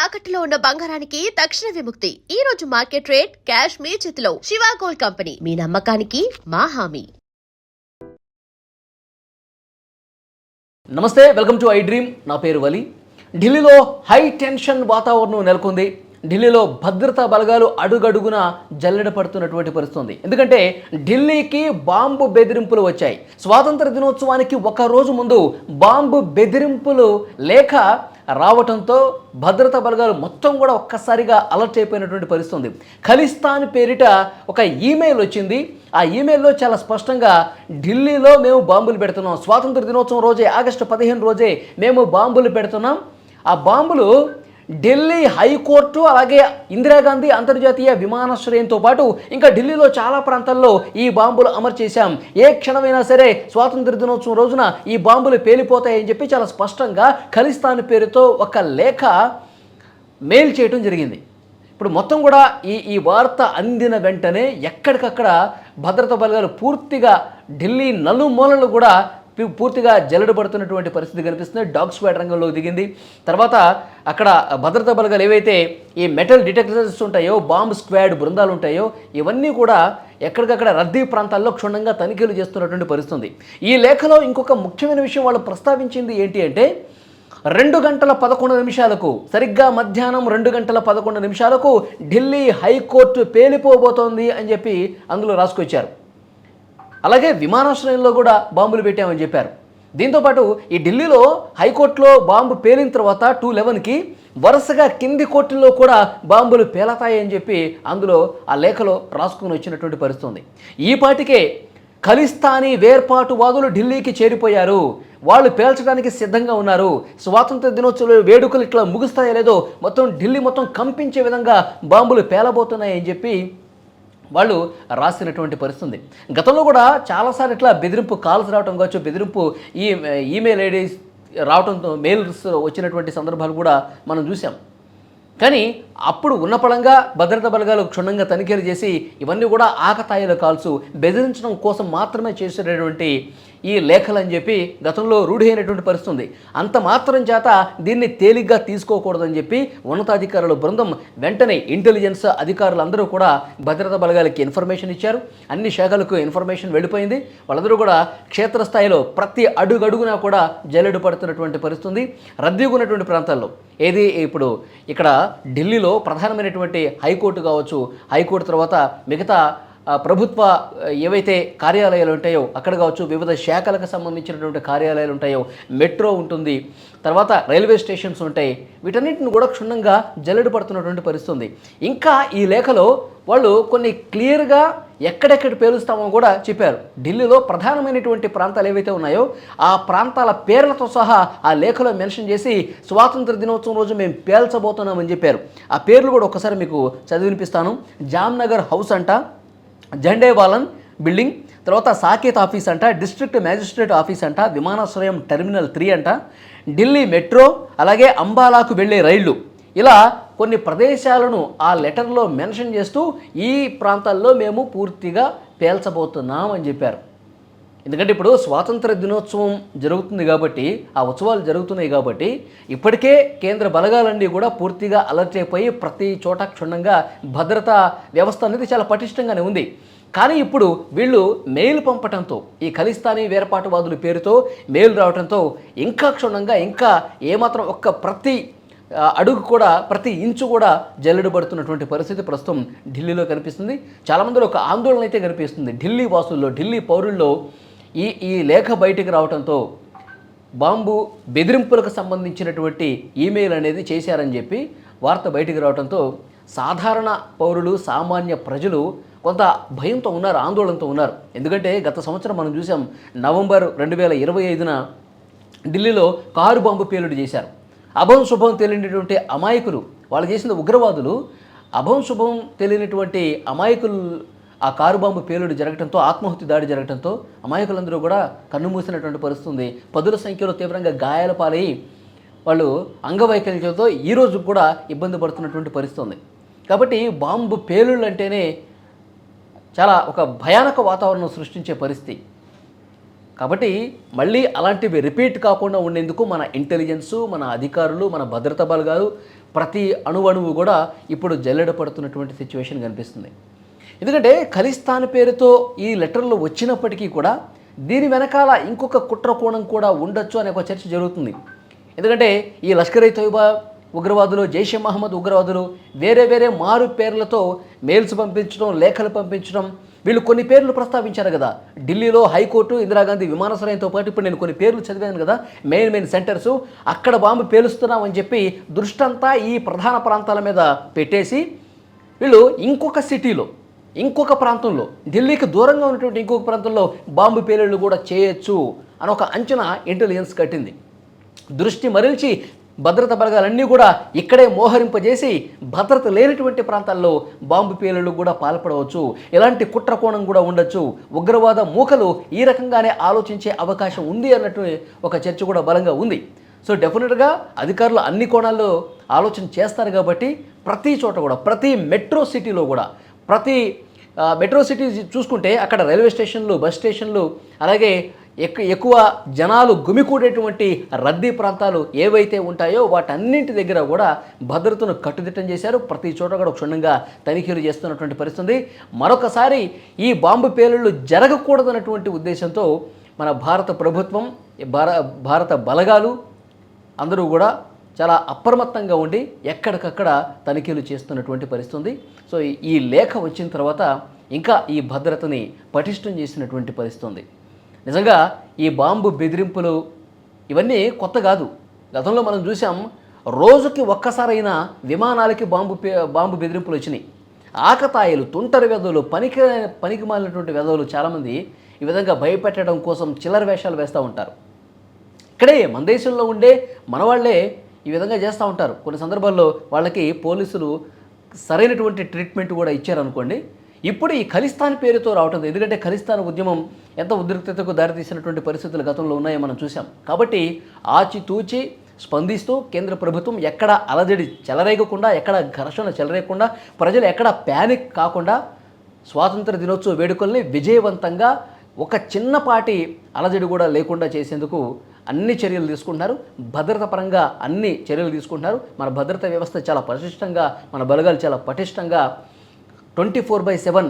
తాకట్టులో ఉన్న బంగారానికి తక్షణ విముక్తి. ఈ రోజు మార్కెట్ రేట్ క్యాష్ మీ చేతిలో. శివ గోల్డ్ కంపెనీ, మీ నమ్మకానికి మా హామీ. నమస్తే, వెల్కమ్ టు ఐ డ్రీమ్. నా పేరు వలి. ఢిల్లీలో హై టెన్షన్ వాతావరణం నెలకొంది. ఢిల్లీలో భద్రతా బలగాలు అడుగడుగున జల్లెడ పడుతున్నటువంటి పరిస్థితి. ఎందుకంటే ఢిల్లీకి బాంబు బెదిరింపులు వచ్చాయి. స్వాతంత్ర దినోత్సవానికి ఒక రోజు ముందు బాంబు బెదిరింపులు లేఖ రావటంతో భద్రతా బలగాలు మొత్తం కూడా ఒక్కసారిగా అలర్ట్ అయిపోయినటువంటి పరిస్థితి. ఖలిస్తాన్ పేరిట ఒక ఈమెయిల్ వచ్చింది. ఆ ఈమెయిల్లో చాలా స్పష్టంగా ఢిల్లీలో మేము బాంబులు పెడుతున్నాం, స్వాతంత్ర దినోత్సవం రోజే ఆగస్టు 15 రోజే మేము బాంబులు పెడుతున్నాం. ఆ బాంబులు ఢిల్లీ హైకోర్టు అలాగే ఇందిరాగాంధీ అంతర్జాతీయ విమానాశ్రయంతో పాటు ఇంకా ఢిల్లీలో చాలా ప్రాంతాల్లో ఈ బాంబులు అమలు చేశాం. ఏ క్షణమైనా సరే స్వాతంత్ర దినోత్సవం రోజున ఈ బాంబులు పేలిపోతాయని చెప్పి చాలా స్పష్టంగా ఖలిస్తాన్ పేరుతో ఒక లేఖ మెయిల్ చేయడం జరిగింది. ఇప్పుడు మొత్తం కూడా ఈ వార్త అందిన వెంటనే ఎక్కడికక్కడ భద్రతా బలగాలు పూర్తిగా ఢిల్లీ నలుమూలలు కూడా పూర్తిగా జల్లెడబడుతున్నటువంటి పరిస్థితి కనిపిస్తుంది. డాగ్ స్క్వాడ్ రంగంలో దిగింది. తర్వాత అక్కడ భద్రతా బలగాలు ఏవైతే ఈ మెటల్ డిటెక్టర్స్ ఉంటాయో, బాంబ్ స్క్వాడ్ బృందాలు ఉంటాయో, ఇవన్నీ కూడా ఎక్కడికక్కడ రద్దీ ప్రాంతాల్లో క్షుణ్ణంగా తనిఖీలు చేస్తున్నటువంటి పరిస్థితి. ఈ లేఖలో ఇంకొక ముఖ్యమైన విషయం వాళ్ళు ప్రస్తావించింది ఏంటి అంటే 2:11 సరిగ్గా మధ్యాహ్నం 2:11 ఢిల్లీ హైకోర్టు పేలిపోబోతోంది అని చెప్పి అందులో రాసుకొచ్చారు. అలాగే విమానాశ్రయంలో కూడా బాంబులు పెట్టామని చెప్పారు. దీంతోపాటు ఈ ఢిల్లీలో హైకోర్టులో బాంబు పేలిన తర్వాత 2:11 వరుసగా కింది కోర్టుల్లో కూడా బాంబులు పేలతాయి అని చెప్పి అందులో ఆ లేఖలో రాసుకుని వచ్చినటువంటి పరిస్థితి. ఈ పాటికే ఖలిస్తానీ వేర్పాటువాదులు ఢిల్లీకి చేరిపోయారు. వాళ్ళు పేల్చడానికి సిద్ధంగా ఉన్నారు. స్వాతంత్ర దినోత్సవ వేడుకలు ఇట్లా ముగుస్తాయో లేదో మొత్తం ఢిల్లీ మొత్తం కంపించే విధంగా బాంబులు పేలబోతున్నాయని చెప్పి వాళ్ళు రాసినటువంటి పరిస్థితి. గతంలో కూడా చాలాసార్లు ఇట్లా బెదిరింపు కాల్స్ రావడం కావచ్చు, బెదిరింపు ఈమెయిల్ ఐడీస్ రావడంతో మెయిల్స్ వచ్చినటువంటి సందర్భాలు కూడా మనం చూసాం. కానీ అప్పుడు ఉన్నపళంగా భద్రతా బలగాలు క్షుణ్ణంగా తనిఖీలు చేసి ఇవన్నీ కూడా ఆకతాయిల కాల్స్, బెదిరించడం కోసం మాత్రమే చేసేటటువంటి ఈ లేఖలు అని చెప్పి గతంలో రూఢి అయినటువంటి పరిస్థితి. అంత మాత్రం చేత దీన్ని తేలిగ్గా తీసుకోకూడదని చెప్పి ఉన్నతాధికారుల బృందం వెంటనే ఇంటెలిజెన్స్ అధికారులందరూ కూడా భద్రతా బలగాలకి ఇన్ఫర్మేషన్ ఇచ్చారు. అన్ని శాఖలకు ఇన్ఫర్మేషన్ వెళ్ళిపోయింది. వాళ్ళందరూ కూడా క్షేత్రస్థాయిలో ప్రతి అడుగడుగునా కూడా జల్లెడు పడుతున్నటువంటి పరిస్థితి. రద్దీగా ఉన్నటువంటి ప్రాంతాల్లో ఏది ఇప్పుడు ఇక్కడ ఢిల్లీలో ప్రధానమైనటువంటి హైకోర్టు కావచ్చు, హైకోర్టు తర్వాత మిగతా ప్రభుత్వ ఏవైతే కార్యాలయాలు ఉంటాయో అక్కడ కావచ్చు, వివిధ శాఖలకు సంబంధించినటువంటి కార్యాలయాలు ఉంటాయో, మెట్రో ఉంటుంది, తర్వాత రైల్వే స్టేషన్స్ ఉంటాయి, వీటన్నిటిని కూడా క్షుణ్ణంగా జల్లెడు పడుతున్నటువంటి పరిస్థితి. ఇంకా ఈ లేఖలో వాళ్ళు కొన్ని క్లియర్గా ఎక్కడెక్కడ పేలుస్తామో కూడా చెప్పారు. ఢిల్లీలో ప్రధానమైనటువంటి ప్రాంతాలు ఏవైతే ఉన్నాయో ఆ ప్రాంతాల పేర్లతో సహా ఆ లేఖలో మెన్షన్ చేసి స్వాతంత్ర దినోత్సవం రోజు మేము పేల్చబోతున్నామని చెప్పారు. ఆ పేర్లు కూడా ఒకసారి మీకు చదివినిపిస్తాను. జామ్నగర్ హౌస్ అంట, జండేవాలన్ బిల్డింగ్, తర్వాత సాకేత్ ఆఫీస్ అంట, డిస్ట్రిక్ట్ మ్యాజిస్ట్రేట్ ఆఫీస్ అంట, విమానాశ్రయం టెర్మినల్ 3 అంట, ఢిల్లీ మెట్రో, అలాగే అంబాలాకు వెళ్ళే రైళ్లు, ఇలా కొన్ని ప్రదేశాలను ఆ లెటర్లో మెన్షన్ చేస్తూ ఈ ప్రాంతాల్లో మేము పూర్తిగా పేల్చబోతున్నాం అని చెప్పారు. ఎందుకంటే ఇప్పుడు స్వాతంత్ర దినోత్సవం జరుగుతుంది కాబట్టి, ఆ ఉత్సవాలు జరుగుతున్నాయి కాబట్టి ఇప్పటికే కేంద్ర బలగాలన్నీ కూడా పూర్తిగా అలర్ట్ అయిపోయి ప్రతి చోట క్షుణ్ణంగా భద్రతా వ్యవస్థ అనేది చాలా పటిష్టంగానే ఉంది. కానీ ఇప్పుడు వీళ్ళు మెయిల్ పంపడంతో, ఈ ఖలిస్తానీ వేర్పాటువాదుల పేరుతో మెయిల్ రావడంతో ఇంకా క్షుణ్ణంగా, ఇంకా ఏమాత్రం ప్రతి అడుగు కూడా, ప్రతి ఇంచు కూడా జల్లెడు పడుతున్నటువంటి పరిస్థితి ప్రస్తుతం ఢిల్లీలో కనిపిస్తుంది. చాలామందిలో ఒక ఆందోళన అయితే కనిపిస్తుంది ఢిల్లీ వాసుల్లో, ఢిల్లీ పౌరుల్లో. ఈ లేఖ బయటికి రావడంతో బాంబు బెదిరింపులకు సంబంధించినటువంటి ఈమెయిల్ అనేది చేశారని చెప్పి వార్త బయటికి రావడంతో సాధారణ పౌరులు, సామాన్య ప్రజలు కొంత భయంతో ఉన్నారు, ఆందోళనతో ఉన్నారు. ఎందుకంటే గత సంవత్సరం మనం చూసాం, నవంబర్ 2025న ఢిల్లీలో కారు బాంబు పేలుడు చేశారు. అభం శుభం తెలియనటువంటి అమాయకులు, వాళ్ళు చేసిన ఉగ్రవాదులు, అభం శుభం తెలియనటువంటి అమాయకులు ఆ కారు బాంబు పేలుడు జరగడంతో, ఆత్మహత్య దాడి జరగడంతో అమాయకులందరూ కూడా కన్నుమూసినటువంటి పరిస్థితి. పదుల సంఖ్యలో తీవ్రంగా గాయాల పాలై వాళ్ళు అంగవైకల్యంతో ఈరోజు కూడా ఇబ్బంది పడుతున్నటువంటి పరిస్థితి. కాబట్టి బాంబు పేలుళ్ళు అంటేనే చాలా ఒక భయానక వాతావరణం సృష్టించే పరిస్థితి. కాబట్టి మళ్ళీ అలాంటివి రిపీట్ కాకుండా ఉండేందుకు మన ఇంటెలిజెన్సు, మన అధికారులు, మన భద్రతా బలగాలు ప్రతి అణువణువు కూడా ఇప్పుడు జల్లెడ పడుతున్నటువంటి సిచ్యువేషన్ కనిపిస్తుంది. ఎందుకంటే ఖలిస్తాన్ పేరుతో ఈ లెటర్లు వచ్చినప్పటికీ కూడా దీని వెనకాల ఇంకొక కుట్ర కోణం కూడా ఉండొచ్చు అనే ఒక చర్చ జరుగుతుంది. ఎందుకంటే ఈ లష్కర్-ఇ తోయిబా ఉగ్రవాదులు, జైషే మహమ్మద్ ఉగ్రవాదులు వేరే వేరే మారు పేర్లతో మెయిల్స్ పంపించడం, లేఖలు పంపించడం, వీళ్ళు కొన్ని పేర్లు ప్రస్తావించారు కదా. ఢిల్లీలో హైకోర్టు, ఇందిరాగాంధీ విమానాశ్రయంతో పాటు ఇప్పుడు నేను కొన్ని పేర్లు చదివాను కదా, మెయిన్ సెంటర్సు, అక్కడ బాంబు పేలుస్తున్నామని చెప్పి దృష్టంతా ఈ ప్రధాన ప్రాంతాల మీద పెట్టేసి వీళ్ళు ఇంకొక సిటీలో, ఇంకొక ప్రాంతంలో, ఢిల్లీకి దూరంగా ఉన్నటువంటి ఇంకొక ప్రాంతంలో బాంబు పేలుళ్ళు కూడా చేయొచ్చు అని ఒక అంచనా ఇంటెలిజెన్స్ కట్టింది. దృష్టి మరల్చి భద్రతా బలగాలన్నీ కూడా ఇక్కడే మోహరింపజేసి భద్రత లేనటువంటి ప్రాంతాల్లో బాంబు పేలుళ్ళు కూడా పాల్పడవచ్చు, ఇలాంటి కుట్ర కోణం కూడా ఉండొచ్చు, ఉగ్రవాద మూకలు ఈ రకంగానే ఆలోచించే అవకాశం ఉంది అన్నట్టు ఒక చర్చ కూడా బలంగా ఉంది. సో డెఫినెట్గా అధికారులు అన్ని కోణాల్లో ఆలోచన చేస్తారు కాబట్టి ప్రతి చోట కూడా, ప్రతి మెట్రో సిటీలో కూడా, ప్రతి మెట్రో సిటీ చూసుకుంటే అక్కడ రైల్వే స్టేషన్లు, బస్ స్టేషన్లు, అలాగే ఎక్కువ జనాలు గుమికూడేటువంటి రద్దీ ప్రాంతాలు ఏవైతే ఉంటాయో వాటన్నింటి దగ్గర కూడా భద్రతను కట్టుదిట్టం చేశారు. ప్రతి చోట కూడా క్షుణ్ణంగా తనిఖీలు చేస్తున్నటువంటి పరిస్థితి. మరొకసారి ఈ బాంబు పేలుళ్ళు జరగకూడదన్నటువంటి ఉద్దేశంతో మన భారత ప్రభుత్వం, భారత బలగాలు అందరూ కూడా చాలా అప్రమత్తంగా ఉండి ఎక్కడికక్కడ తనిఖీలు చేస్తున్నటువంటి పరిస్థితి. సో ఈ లేఖ వచ్చిన తర్వాత ఇంకా ఈ భద్రతని పటిష్టం చేసినటువంటి పరిస్థితి. నిజంగా ఈ బాంబు బెదిరింపులు ఇవన్నీ కొత్త కాదు. గతంలో మనం చూసాం, రోజుకి ఒక్కసారైనా విమానాలకి బాంబు బెదిరింపులు వచ్చినాయి. ఆకతాయిలు, తుంటరి వెధవులు, పనికి మాలినటువంటి వెధవులు చాలామంది ఈ విధంగా భయపెట్టడం కోసం చిల్లర వేషాలు వేస్తూ ఉంటారు. ఇక్కడే మన దేశంలో ఉండే మనవాళ్లే ఈ విధంగా చేస్తూ ఉంటారు. కొన్ని సందర్భాల్లో వాళ్ళకి పోలీసులు సరైనటువంటి ట్రీట్మెంట్ కూడా ఇచ్చారనుకోండి. ఇప్పుడు ఈ ఖలిస్తాన్ పేరుతో రావటం, ఎందుకంటే ఖలిస్తాన్ ఉద్యమం ఎంత ఉద్రిక్తతకు దారితీసినటువంటి పరిస్థితులు గతంలో ఉన్నాయో మనం చూసాం. కాబట్టి ఆచితూచి స్పందిస్తూ కేంద్ర ప్రభుత్వం ఎక్కడ అలజడి చెలరేగకుండా, ఎక్కడ ఘర్షణ చెలరేగకుండా, ప్రజలు ఎక్కడ ప్యానిక్ కాకుండా స్వాతంత్ర దినోత్సవ వేడుకల్ని విజయవంతంగా ఒక చిన్నపాటి అలజడి కూడా లేకుండా చేసేందుకు అన్ని చర్యలు తీసుకుంటున్నారు. భద్రత పరంగా అన్ని చర్యలు తీసుకుంటున్నారు. మన భద్రతా వ్యవస్థ చాలా పటిష్టంగా, మన బలగాలు చాలా పటిష్టంగా 24/7